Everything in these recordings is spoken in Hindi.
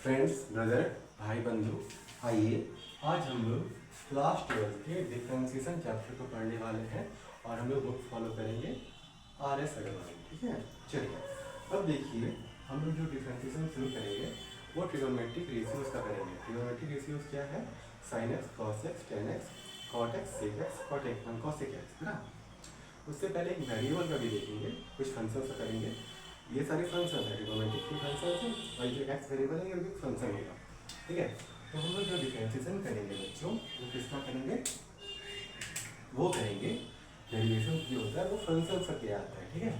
फ्रेंड्स, ब्रदर, भाई बंधु, आइए आज हम लोग क्लास 12 के डिफ्रेंसिएशन चैप्टर को पढ़ने वाले हैं और हम लोग बुक फॉलो करेंगे RS अग्रवाल। ठीक है, चलिए अब देखिए हम लोग जो डिफ्रेंसिएशन शुरू करेंगे वो ट्रिगोनोमेट्रिक रेशियोज का करेंगे। ट्रिगोनोमेट्रिक रेशियोज क्या है? sin x, cos x, tan x, cot x, sec x, cot x, cosec x, है ना। उससे पहले एक वेरिएबल का भी देखेंगे, कुछ फंक्शन का करेंगे। ये सारे फंक्शन है, ट्रिगोनोमेट्रिक के फंक्शन है और जो एक्स वेरिएबल है ये भी फंक्शन होगा। ठीक है, तो हम लोग जो डिफरेंशिएशन करेंगे बच्चों, वो किसका करेंगे? वो करेंगे डेरिवेशन जो होता है वो फंक्शन से क्या आता है। ठीक है,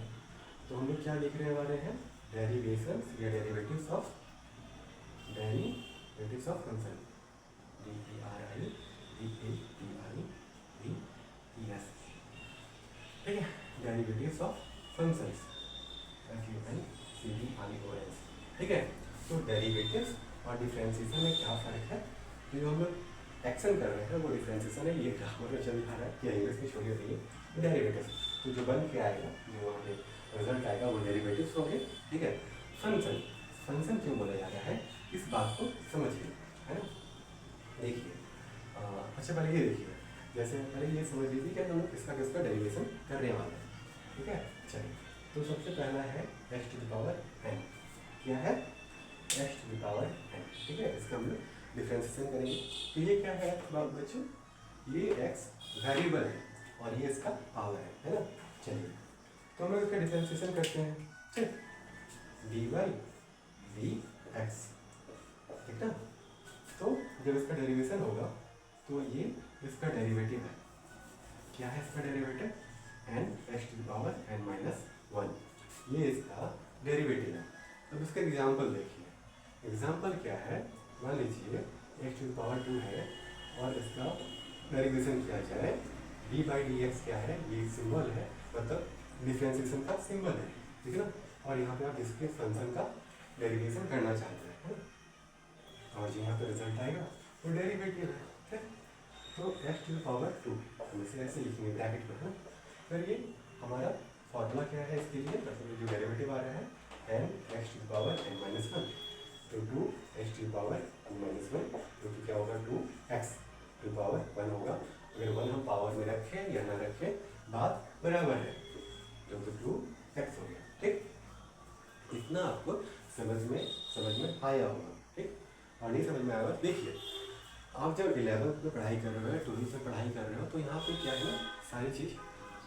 तो हम लोग क्या लिख रहे वाले हैं? डेरिवेशन या डेरिवेटिव्स ऑफ फंक्शन, DERIVATIVS। ठीक है, डेरिवेटिव्स ऑफ फंक्शंस, FUNCDIOS। ठीक है, तो डेरिवेटिव्स और डिफरेंशिएशन में क्या फ़र्क है? तो जो हम लोग एक्शन कर रहे हैं वो डिफरेंशिएशन है। ये ग्रामर में चल रहा है कि इंग्लिश में छोड़ी होती है डेरिवेटिव्स, तो जो बन के आएगा, जो हमें रिजल्ट आएगा वो डेरिवेटिव्स होंगे। ठीक है, फंक्शन क्यों बोला जा रहा है इस बात को समझिए, है ना। देखिए अच्छा पहले ये देखिए, जैसे पहले ये समझ लीजिए कि हम लोग किसका डेरिवेशन करने वाले हैं। ठीक है, चलिए तो सबसे पहला है x to the power n। क्या है? x to the power n। ठीक है, इसका हम लोग डिफरेंशिएशन करेंगे। तो ये क्या है बच्चों? ये x वेरिएबल है और ये इसका पावर है ना। चलिए तो हम लोग इसका डिफरेंशिएशन करते हैं। ठीक, dy dx, ठीक ना। तो जब इसका डेरिवेशन होगा तो ये इसका डेरिवेटिव है। क्या है इसका derivative? n x to the power n minus 1, ये इसका डेरिवेटिव है। अब इसका एग्जाम्पल देखिए। एग्जाम्पल क्या है? मान लीजिए x टू द पावर 2 है और इसका डेरिवेशन किया जाए, d बाई डी एक्स क्या है? ये सिंबल है, मतलब डिफरेंशिएशन का सिंबल है, ठीक है ना। और यहाँ पे आप इसके फंक्शन का डेरिवेशन करना चाहते हैं, और जो यहाँ पे रिजल्ट आएगा वो डेरिवेटिव है। ठीक, तो x टू द पावर 2 हम इसे ऐसे लिखेंगे ब्रैकेट में, है ना। फिर ये हमारा फॉर्मूला क्या है इसके लिए? मतलब जो डेरिवेटिव आ रहा है n x to the power n minus 1, तो 2 x to the power n minus 1, जो कि क्या होगा? 2x टू द पावर 1 होगा। अगर 1 हम पावर में रखें या ना रखें बात बराबर है, जो तो 2x हो गया। ठीक, इतना आपको समझ में आया होगा। ठीक, और नहीं समझ में आया होगा, देखिए आप जब 11th में पढ़ाई कर रहे हो, 12th में पढ़ाई कर रहे हो, तो यहाँ पे क्या है ना, सारी चीज़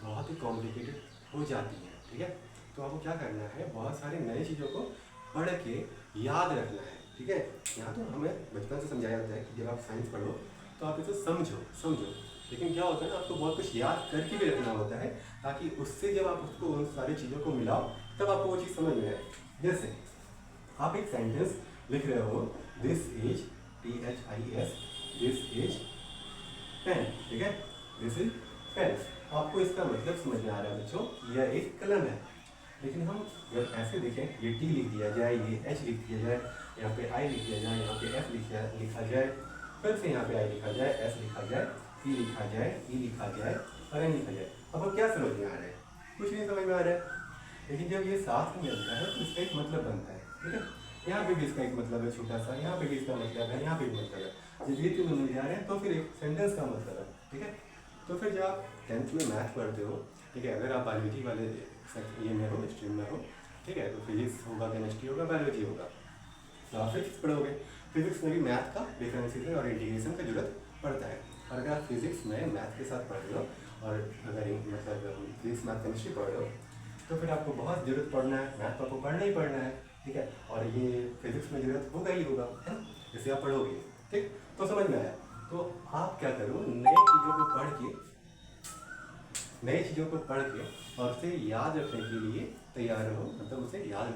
बहुत ही कॉम्प्लिकेटेड हो जाती है। ठीक है, तो आपको क्या करना है? बहुत सारी नई चीज़ों को पढ़ के याद रखना है। ठीक है, यहाँ तो हमें बचपन से समझाया जाता है कि जब आप साइंस पढ़ो तो आप इसे समझो, लेकिन क्या होता है ना, आपको बहुत कुछ याद करके भी रखना होता है, ताकि उससे जब आप उसको उन सारी चीज़ों को मिलाओ तब आपको वो चीज़ समझ में आए। जैसे आप एक सेंटेंस लिख रहे हो, this is THIS, this is pen. ठीक है, दिस इज पेन, आपको इसका मतलब समझ में आ रहा है बच्चों, यह एक कलम है। लेकिन हम जब ऐसे देखें, ये T लिख दिया जाए, ये H लिख दिया जाए, यहाँ पे I लिख दिया जाए, यहाँ पे F लिखा जाए, फिर से यहाँ पे I लिखा जाए, S लिखा जाए, T लिखा जाए, E लिखा जाए और N लिखा जाए, अब क्या समझ में आ रहा है? कुछ नहीं समझ में आ रहा है। लेकिन जब ये साथ में मिलता है तो इसका एक मतलब बनता है। ठीक है, यहाँ पे भी इसका एक मतलब है छोटा सा, यहाँ पे भी इसका मतलब है, यहाँ पे भी मतलब है। जब ये तीनों मिल जा रहे हैं तो फिर एक सेंटेंस का मतलब है। ठीक है, तो फिर जब आप 10th में मैथ पढ़ते हो, ठीक है, अगर आप बायोलॉजी वाले ये में हो, स्ट्रीम में हो, ठीक है, तो फिजिक्स होगा, केमिस्ट्री होगा, बायोलॉजी होगा, तो आप फिजिक्स पढ़ोगे। फिजिक्स में भी मैथ का डिफरेंशिएशन और इंटीग्रेशन की जरूरत पड़ता है। और अगर आप फिजिक्स में मैथ के साथ पढ़ रहे हो और अगर मतलब फिजिक्स मैथ केमिस्ट्री पढ़ रहे हो तो फिर आपको बहुत ज़रूरत पड़ना है, मैथ तो आपको पढ़ना ही पढ़ना है। ठीक है, और ये फिजिक्स में ज़रूरत होगा ही होगा, है ना, जैसे आप पढ़ोगे। ठीक, तो समझ में आया। तो आप क्या करो, नई चीज़ों को पढ़ के और उसे याद रखने के लिए तैयार रहो, मतलब उसे याद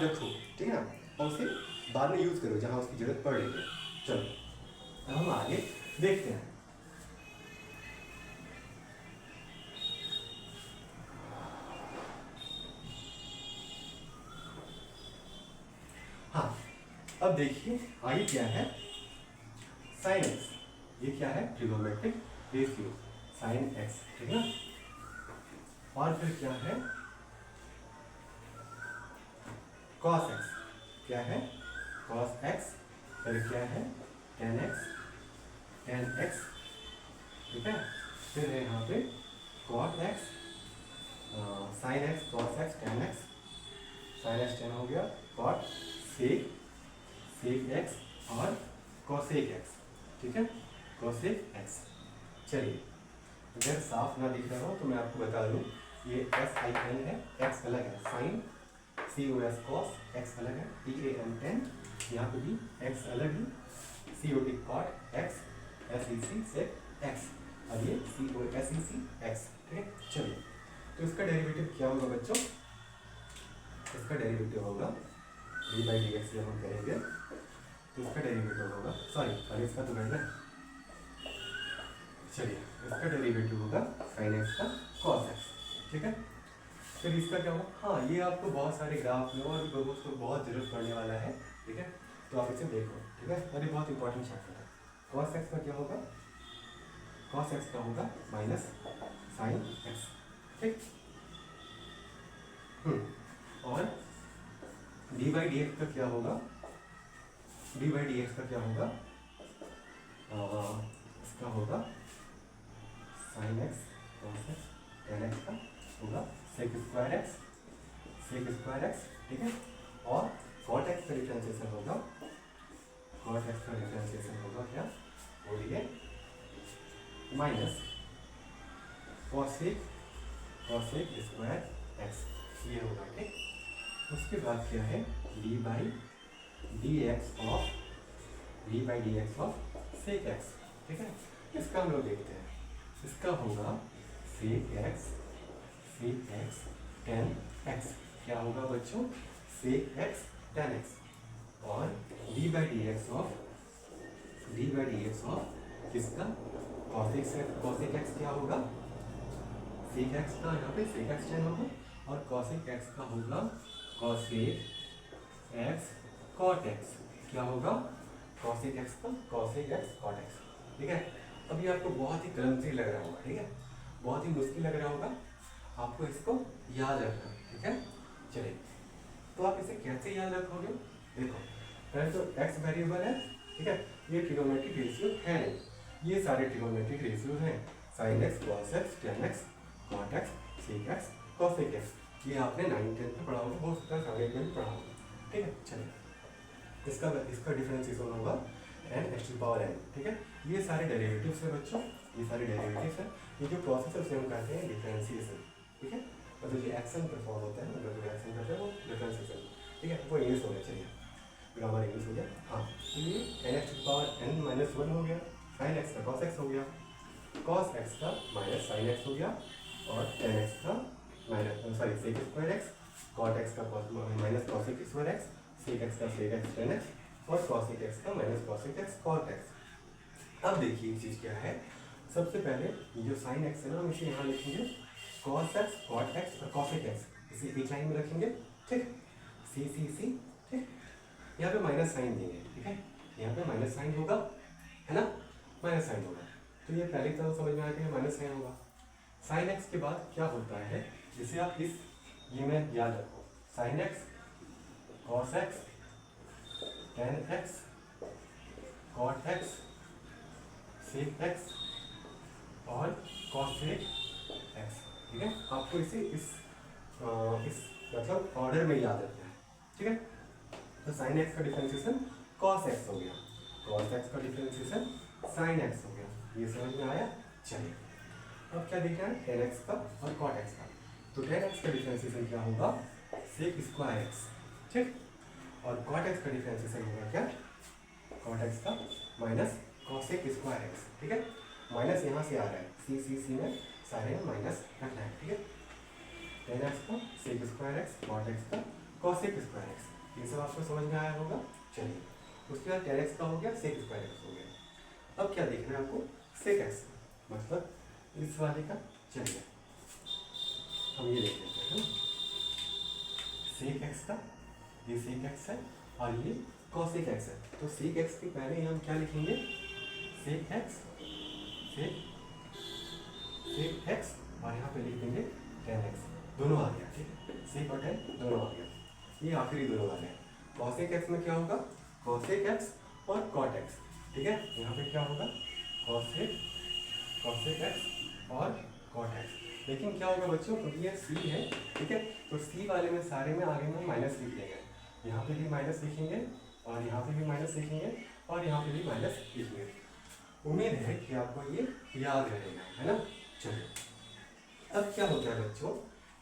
रखो। ठीक है ना, और उसे बाद में यूज़ करो जहाँ उसकी ज़रूरत पड़ रही है। चलो अब हम आगे देखते हैं। हाँ, अब देखिए आगे क्या है? साइन एक्स, ये क्या है? ट्रिगोनोमेट्रिक रेशियो साइन एक्स, ठीक है। और फिर क्या है? कॉस एक्स, क्या है? cos x, फिर क्या है tan x, ठीक है। फिर है यहाँ पे cot x, sin x, cos x, tan x, sin x tan हो गया, cot sec x और cosec x, ठीक है, cosec x। चलिए, अगर साफ ना दिख रहा हो तो मैं आपको बता दूँ, ये sin है, x अलग है, sin cos cos, x अलग है, tan, यहाँ पे भी x अलग है, cot cot x, sec x, और ये sec x, ठीक है। चलिए, तो इसका डेरिवेटिव क्या होगा बच्चों? इसका डेरिवेटिव होगा डी बाई डी एक्स, जब हम करेंगे तो इसका डेरिवेटिव होगा, सॉरी अरे इसका तो करना है, चलिए इसका डेरिवेटिव होगा साइन एक्स का कॉस एक्स, ठीक है। फिर इसका क्या होगा, हाँ ये आपको बहुत सारे ग्राफ में और उसको बहुत जरूरत पड़ने वाला है, ठीक है, तो आप इसे देखो, ठीक है, और ये बहुत इंपॉर्टेंट चैप्टर है। कॉस एक्स का क्या होगा? कॉस एक्स का होगा माइनस साइन एक्स, ठीक। और डी बाई डी एक्स का क्या होगा? डी बाई डी एक्स का क्या होगा? इसका होगा sign X cos X tan x का होगा सेक स्क्वायर एक्स, ठीक है। और कॉट एक्स का डिफरेंशिएशन होगा, कॉट एक्स का डिफरेंशिएशन होगा क्या? बोलिए, माइनस कॉसेक स्क्वायर एक्स, ये होगा, ठीक। उसके बाद क्या है? D by D X of sec X, ठीक है। इसका हम लोग देखते हैं, इसका होगा सेक एक्स टेन एक्स, क्या होगा बच्चों? सेक एक्स टेन एक्स, और D by D X of किसका? कॉसेक एक्स क्या होगा? सेक एक्स का यहाँ पे सेक एक्स टेन होगा, और कॉसेक एक्स का होगा कॉसेक एक्स कॉट एक्स, क्या होगा? कॉसेक एक्स का कॉसेक एक्स कॉट एक्स, ठीक है। अभी आपको बहुत ही क्लमसी लग रहा होगा, ठीक है, बहुत ही मुश्किल लग रहा होगा, आपको इसको याद रखना, ठीक है। चलिए, तो आप इसे कैसे याद रखोगे? देखो, पहले तो x वेरिएबल है, ठीक है, ये ट्रिगोनोमेट्रिक रेशियो है नहीं, ये सारे ट्रिगोनोमेट्रिक रेशियो हैं, sine X cos X tan X cot X sec X cosec X, ये आपने 9th-10th में पढ़ा होगा, हो सकता है 7th में पढ़ा होगा, ठीक है। चलिए, इसका डिफरेंशिएशन होगा n x to the power n, ठीक है। ये सारे डेरिवेटिव्स हैं बच्चों, ये सारे डेरिवेटिव्स हैं, ये जो प्रोसेस है उसे हम कहते हैं डिफरेंशिएशन, ठीक है। मतलब जो एक्शन परफॉर्म होता है, मतलब जो एक्शन करते हैं वो डिफरेंशिएशन, ठीक है। वो इंग्लिश हो गया, चलिए ग्रामर इंग्लिश हो गया, हाँ। तो ये n x to the power n minus 1 हो गया, साइन एक्स का कॉस एक्स हो गया, कॉस एक्स का माइनस साइन एक्स हो गया, और टेन एक्स का minus sec square x, cot x का minus cosec square x, sec x का सेक एक्स टेन एक्स, और कॉसेक एक्स का minus cosec x cot x. अब देखिए एक चीज़ क्या है, सबसे पहले ये जो साइन एक्स है ना, हम इसे यहाँ लिखेंगे कॉस एक्स कॉट एक्स और कॉसेक एक्स, इसे एक लाइन में रखेंगे, ठीक, सी, ठीक। यहाँ पे माइनस साइन देंगे, ठीक है, यहाँ पे माइनस साइन होगा, है ना, माइनस साइन होगा, तो ये पहली तरह समझ में आ गया, माइनस साइन होगा। साइन एक्स के बाद क्या होता है, जिसे आप इस ये में याद रखो, sine X cos X tan X cot X sec X और कॉसेक एक्स, ठीक है। आपको इसे इस मतलब ऑर्डर में याद रखना है, ठीक है। तो साइन एक्स का डिफरेंशिएशन कॉस एक्स हो गया, कॉस एक्स का डिफरेंशिएशन साइन एक्स हो गया, ये समझ में आया। चलिए, अब क्या देखना है, टेन एक्स का और कॉट एक्स का। तो टेन एक्स का डिफरेंशिएशन क्या होगा? सेक स्क्वायर एक्स, ठीक, और कॉट एक्स का डिफरेंशिएशन होगा क्या? कॉट एक्स का माइनस कॉसेक स्क्वायर एक्स, ठीक है। माइनस यहाँ से आ रहा है, सी में सारे में माइनस रखना है, ठीक है। टेन एक्स का sec square x, cot x का कॉसेक स्क्वायर एक्स, ये सब आपको समझ में आया होगा। चलिए, उसके बाद टेन एक्स का हो गया, सेक स्क्वायर एक्स हो गया। अब क्या देखना है आपको? सेक एक्स, मतलब इस वाले का। चलिए, हम ये देख लेते हैं, सेक एक्स का, ये सेक एक्स है और ये कॉसेक एक्स है। तो सेक एक्स के पहले हम क्या लिखेंगे? सेक एक्स और यहाँ पे लिख देंगे टेन एक्स, दोनों आ गया, ठीक है, सेक और टेन दोनों आ गया। ये आखिरी दोनों वाले हैं। कॉसेक एक्स में क्या होगा? कॉसेक एक्स और कॉट एक्स, ठीक है। यहाँ पे क्या होगा, कॉसेक एक्स और कॉट एक्स। लेकिन क्या होगा बच्चों, क्योंकि ये सी है, ठीक है, तो सी वाले में सारे में आगे में माइनस लिख देंगे। यहाँ पे भी माइनस लिखेंगे और यहाँ पे भी माइनस लिखेंगे और यहाँ पे भी माइनस लिखेंगे। उम्मीद है कि आपको ये याद रहेगा, है ना। चलिए अब क्या होता है बच्चों,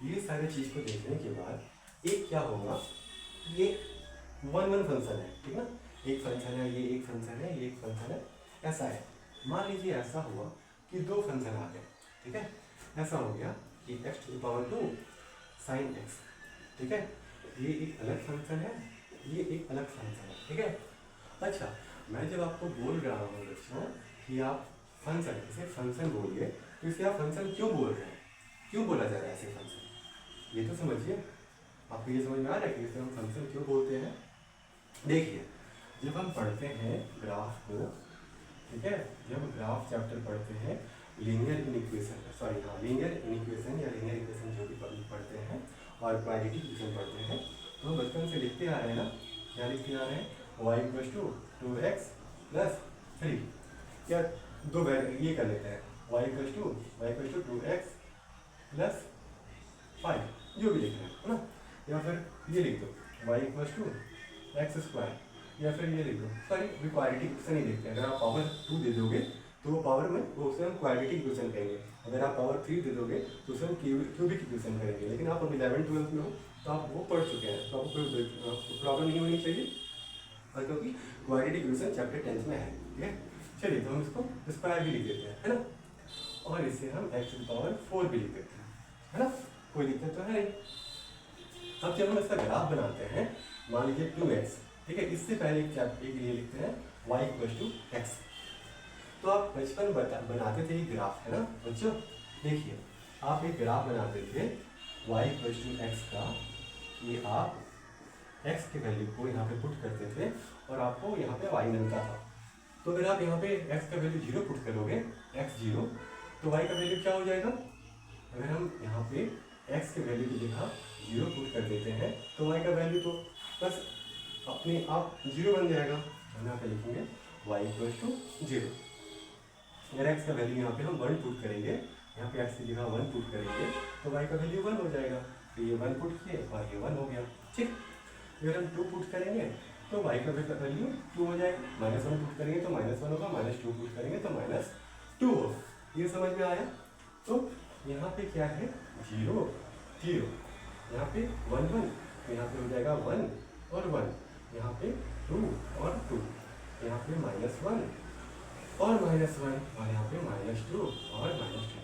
ये सारी चीज़ को देखने के बाद एक क्या होगा, ये वन फंक्शन है, ठीक ना। एक फंक्शन है, ये एक फंक्शन है, ये एक फंक्शन है, ऐसा है। मान लीजिए ऐसा हुआ कि दो फंक्शन आ गए, ठीक है। ऐसा हो गया कि x⁻2 sin x, ठीक है, ये एक अलग फंक्शन है, ये एक अलग फंक्शन है, ठीक है। अच्छा, मैं जब आपको बोल रहा हूँ बच्चों कि आप फंक्शन, इसे फंक्शन बोलिए, तो इसे आप फंक्शन क्यों बोल रहे हैं, क्यों बोला जा रहा है ऐसे फंक्शन, ये तो समझिए। आपको ये समझ में आ रहा है कि इसे हम फंक्शन क्यों बोलते हैं। देखिए, जब हम पढ़ते हैं ग्राफ को, ठीक है, जब ग्राफ चैप्टर पढ़ते हैं, लीनियर इक्वेशन, सॉरी हाँ, लीनियर इक्वेशन या लीनियर इक्वेशन जो भी पढ़ते हैं और क्वाड्रेटिक इक्वेशन पढ़ते हैं, तो बचपन से लिखते आ रहे हैं ना, क्या लिखते आ रहे हैं, y=2x + 3, या दो ये कर लेते हैं, y=2x + 5, जो भी लिख रहे हैं, है ना, या फिर ये लिख दो y=x², या फिर ये लिख दो, सॉरी अभी क्वाड्रेटिक इक्वेशन ही देखते हैं। अगर आप पावर 2 दे दोगे तो वो पावर में वो उसे हम क्वाड्रेटिक इक्वेशन कहेंगे, अगर आप पावर 3 दे दोगे तो उसे हम क्यूबिक इक्वेशन करेंगे। लेकिन आप अब 11th-12th में हो तो आप वो पढ़ चुके हैं, तो आपको कोई प्रॉब्लम नहीं होनी चाहिए, और क्योंकि क्वाड्रेटिक इक्वेशन चैप्टर 10th में है, ठीक है। चलिए, तो हम इसको स्क्वायर भी लिख देते हैं, है ना, और इसे हम x⁴ भी लिख देते हैं, है ना, कोई दिक्कत तो है नहीं। अब जब हम इसका ग्राफ बनाते हैं, मान लीजिए 2x, ठीक है, इससे पहले एक लिए लिखते हैं y=x। तो आप बचपन बनाते थे एक ग्राफ, है ना बच्चों। देखिए, आप एक ग्राफ बनाते थे y=x का, कि आप x के वैल्यू को यहाँ पे पुट करते थे और आपको यहाँ पे y मिलता था। तो अगर आप यहाँ पे x का वैल्यू 0 पुट करोगे, x0, तो y का वैल्यू क्या हो जाएगा। अगर हम यहाँ पे x के वैल्यू की जगह 0 पुट कर देते हैं तो y का वैल्यू तो बस अपने आप 0 बन जाएगा। हम यहाँ पे लिखेंगे y=0। अगर x का वैल्यू यहाँ पे हम 1 पुट करेंगे, यहाँ पे x की जगह 1 पुट करेंगे तो y का वैल्यू 1 हो जाएगा। तो ये 1 पुट किए और ये 1 हो गया, ठीक। अगर हम 2 पुट करेंगे तो y का वैल्यू 2 हो जाएगा, -1 पुट करेंगे तो -1 होगा, -2 पुट करेंगे तो -2 होगा। ये समझ में आया। तो यहाँ पे क्या है, 0 0, यहाँ पे 1 1, तो यहाँ पे हो जाएगा 1 और 1, यहाँ पे 2 और 2, यहाँ पे -1 और -1, और यहाँ पे -2 और -2।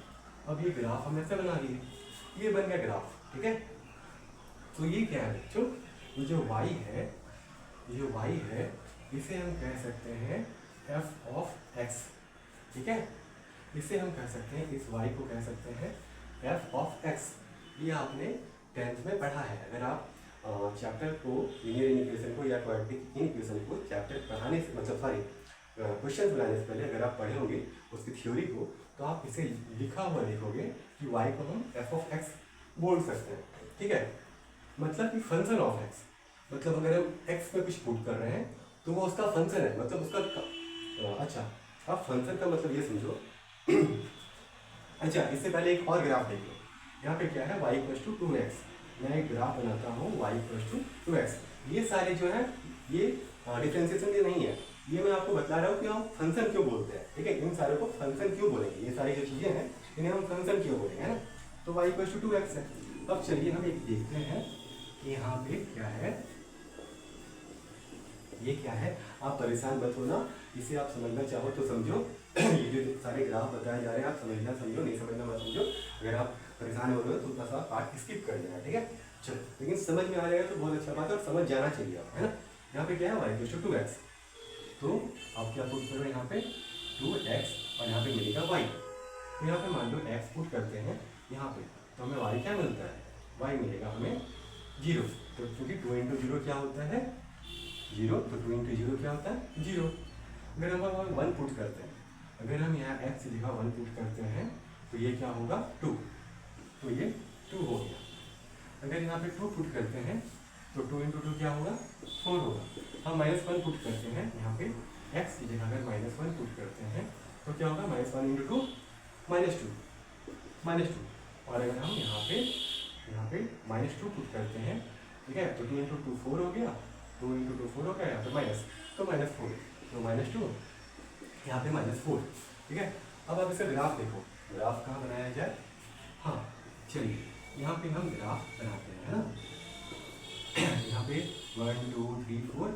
अब ये ग्राफ हम ऐसे बना लिए, ये बन गया ग्राफ, ठीक है। तो ये क्या है बच्चों, ये जो y है, ये जो y है, इसे हम कह सकते हैं f(x), ठीक है। इसे हम कह सकते हैं, इस y को कह सकते हैं f(x). ये आपने 10th में पढ़ा है। अगर आप चैप्टर को, लीनियर इक्वेशन को या क्वाड्रेटिक इक्वेशन को चैप्टर पढ़ाने से, मतलब सॉरी क्वेश्चन बनाने से पहले अगर आप पढ़े होंगे उसकी थ्योरी को, तो आप इसे लिखा हुआ देखोगे कि y को हम f(x) बोल सकते हैं, ठीक है। मतलब कि फंक्शन ऑफ x, मतलब अगर हम x में कुछ पुट कर रहे हैं तो वो उसका फंक्शन है, मतलब उसका अच्छा, आप फंक्शन का मतलब ये समझो। अच्छा, इससे पहले एक और ग्राफ देख लो। यहाँ पे क्या है, y=2x। मैं एक ग्राफ बनाता हूँ y=2x। ये सारे जो है ये डिफरेंशिएशन के नहीं है, ये मैं आपको बता रहा हूँ कि हम फंक्शन क्यों बोलते हैं, ठीक है। इन सारों को फंक्शन क्यों बोलेंगे, ये सारी जो चीज़ें हैं इन्हें हम फंक्शन क्यों बोलेंगे, है ना। तो y=2x है। अब चलिए हम एक देखते हैं कि यहाँ पे क्या है, ये क्या है। आप परेशान मत होना, इसे आप समझना चाहो तो समझो। ये जो सारे ग्राफ बताए जा रहे हैं आप समझना समझो, नहीं समझना मत समझो। अगर आप परेशान हो रहे हो तो थोड़ा सा पार्ट स्किप कर देना, ठीक है। चलो, लेकिन समझ में आ जाएगा तो बहुत अच्छा बात है, और समझ जाना चाहिए आप, है ना। यहाँ पे क्या है, y=2x। तो आप क्या पुट करो यहाँ पे 2x और यहाँ पे मिलेगा y। तो यहाँ पे मान लो x पुट करते हैं यहाँ पे, तो हमें y क्या मिलता है, y मिलेगा हमें 0। तो क्योंकि 2 × 0 क्या होता है 0, तो 2 × 0 क्या होता है 0। अगर हम 1 पुट करते हैं, अगर हम यहाँ x की जगह 1 पुट करते हैं तो ये क्या होगा 2, तो ये 2 हो गया। अगर यहाँ पे 2 पुट करते हैं तो 2 इंटू 2 क्या होगा 4 होगा। हम -1 पुट करते हैं यहाँ पे, x की जगह अगर -1 पुट करते हैं तो क्या होगा -1 इंटू 2 -2 और अगर हम यहाँ पे -2 पुट करते हैं, ठीक है, तो 2 इंटू 2 4 हो गया, 2 इंटू 2 4 हो गया, यहाँ पे माइनस, तो -4, तो -2 यहाँ पे -4, ठीक है। अब आप इसका ग्राफ देखो, ग्राफ कहाँ बनाया जाए, हाँ चलिए यहाँ पे हम ग्राफ बनाते हैं, है ना। यहाँ पे 1 2 3 4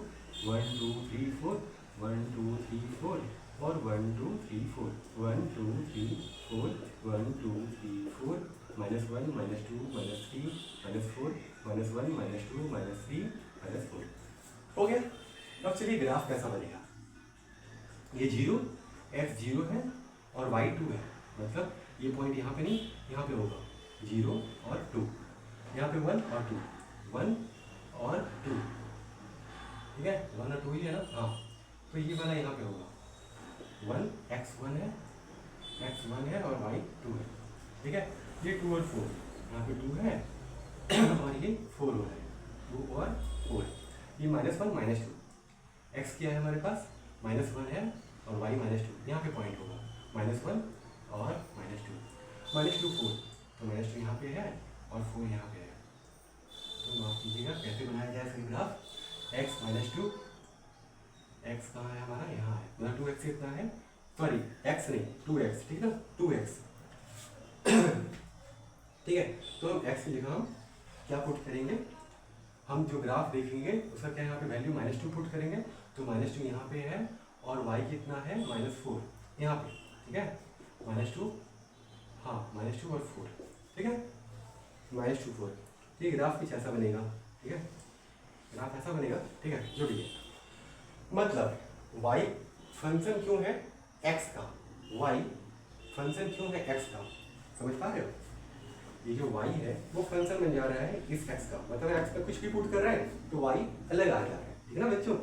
1 2 3 4 1 2 3 4 और 1 2 3 4 1 2 3 4 1 2 3 4 -1 -2 -3 -4 -1 -2 -3 -4 हो गया। अब चलिए ग्राफ कैसा बनेगा, ये 0 x 0 है और y 2 है, मतलब ये पॉइंट यहाँ पे नहीं, यहाँ पे होगा 0 और 2, यहाँ पे 1 और 2, 1 और 2, ठीक है, 1 और 2 ही है ना, हाँ, तो ये वाला यहाँ पे होगा 1 x1 है और y 2 है, ठीक है। ये 2 और 4, यहाँ पे 2 है और ये 4 हो रहा है, 2 और 4, ये -1 -2, x क्या है हमारे पास -1 है और y -2, यहाँ पे पॉइंट होगा -1 और -2 4, तो -2 यहाँ पे है और 4 यहाँ पे है, तो माफ कीजिएगा कैसे बनाया जाए सही ग्राफ, x -2, x कहाँ है हमारा, यहाँ है, मतलब 2x कितना है, सॉरी x नहीं 2x, ठीक है ना, 2x ठीक है। तो हम x की जगह हम क्या पुट करेंगे, हम जो ग्राफ देखेंगे उसका क्या यहाँ पे वैल्यू -2 पुट करेंगे, तो -2 यहाँ पे है और y कितना है -4 यहाँ पे, ठीक है, -2, हाँ -2 और 4, ठीक है, -2 4, ये ग्राफ कुछ ऐसा बनेगा, ठीक है, ग्राफ ऐसा बनेगा, ठीक है, जो भी है, मतलब y फंक्शन क्यों है x का, y फंक्शन क्यों है x का, समझ पा रहे हो, ये जो y है वो फंक्शन में जा रहा है इस x का, मतलब x में कुछ भी पुट कर रहे हैं तो y अलग आ जा रहा है, ठीक है ना बच्चों,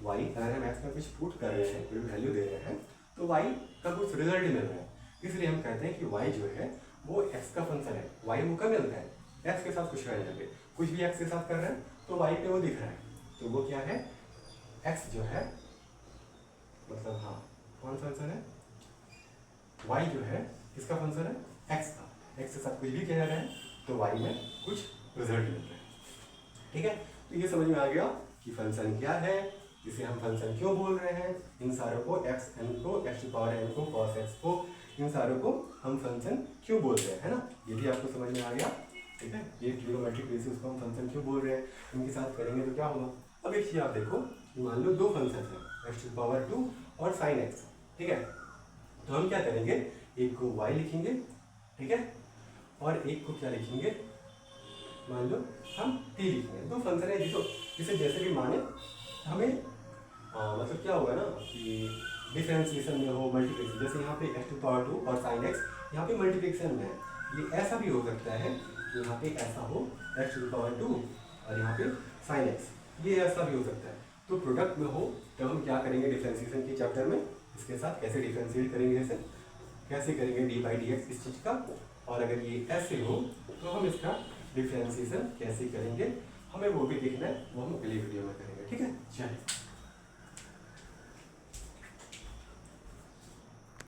y अगर हम x में कुछ पुट कर रहे हैं, कोई वैल्यू दे रहे हैं तो y का कुछ रिजल्ट मिल रहा है, इसलिए हम कहते हैं कि y जो है वो x का फंक्शन है, y वो कब मिलता है, x के साथ कुछ रहने लगे, कुछ भी x के साथ कर रहे हैं तो y पे वो दिख रहा है, तो वो क्या है, x जो है, मतलब हाँ कौन फंक्शन है, y जो है इसका फंक्शन है x का, x के साथ कुछ भी किया जा रहा है तो y में कुछ रिजल्ट मिल रहा है, ठीक है। तो ये समझ में आ गया कि फंक्शन क्या है, इसे हम फंक्शन क्यों बोल रहे हैं, इन सारों को xn को x⁴n को cos x को, इन सारों को हम फंक्शन क्यों बोल रहे हैं, है ना, ये भी आपको समझ में आ गया, ठीक है। ये ट्रिग्नोमेट्रिक रेशियोज को हम फंक्शन क्यों बोल रहे हैं, इनके साथ करेंगे तो क्या होगा। अब एक चीज़ आप देखो, मान लो दो फंक्शन है x⁴2 और sin x, ठीक है, तो हम क्या करेंगे, एक को y लिखेंगे, ठीक है, और एक को क्या लिखेंगे, मान लो हम t लिखेंगे, दो फंक्शन है जिसे जैसे भी माने हमें मतलब क्या होगा ना कि डिफरेंशिएशन में हो, मल्टीप्लिकेशन, जैसे यहाँ पे x⁴2 और sin x यहाँ पे मल्टीप्लिकेशन में है, ये ऐसा भी हो सकता है कि यहाँ पे ऐसा हो x⁴2 और यहाँ पे sin x, ये ऐसा भी हो सकता है, तो प्रोडक्ट में हो तो हम क्या करेंगे डिफरेंशिएशन के चैप्टर में, इसके साथ कैसे डिफरेंशिएट करेंगे, जैसे कैसे करेंगे d/dx इस चीज़ का, और अगर ये ऐसे हो तो हम इसका डिफरेंशिएशन कैसे करेंगे, हमें वो भी देखना है, वो हम अगली वीडियो में करेंगे, ठीक है, चलिए।